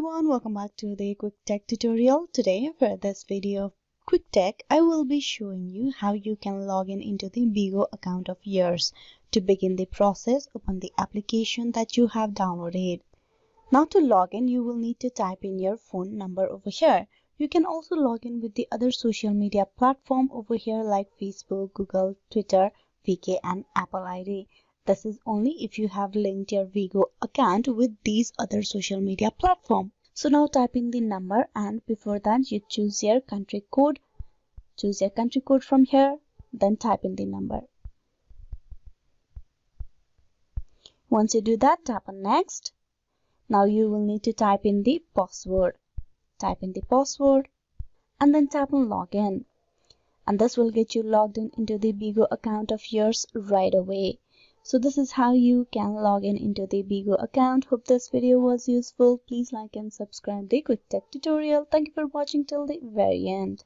everyone, welcome back to the quick tech tutorial. Today for this video of quick tech, I will be showing you how you can log in into the Bigo account of yours. To begin the process, open the application that you have downloaded. Now to log in, you will need to type in your phone number over here. You can also log in with the other social media platform over here like Facebook, Google, Twitter, VK and Apple ID. This is only if you have linked your Bigo account with these other social media platform. So now type in the number, and before that you choose your country code. Choose your country code from here, then type in the number. Once you do that, tap on next. Now you will need to type in the password. Type in the password and then tap on login. And this will get you logged in into the Bigo account of yours right away. So this is how you can log in into the Bigo account. Hope this video was useful. Please like and subscribe the quick tech tutorial. Thank you for watching till the very end.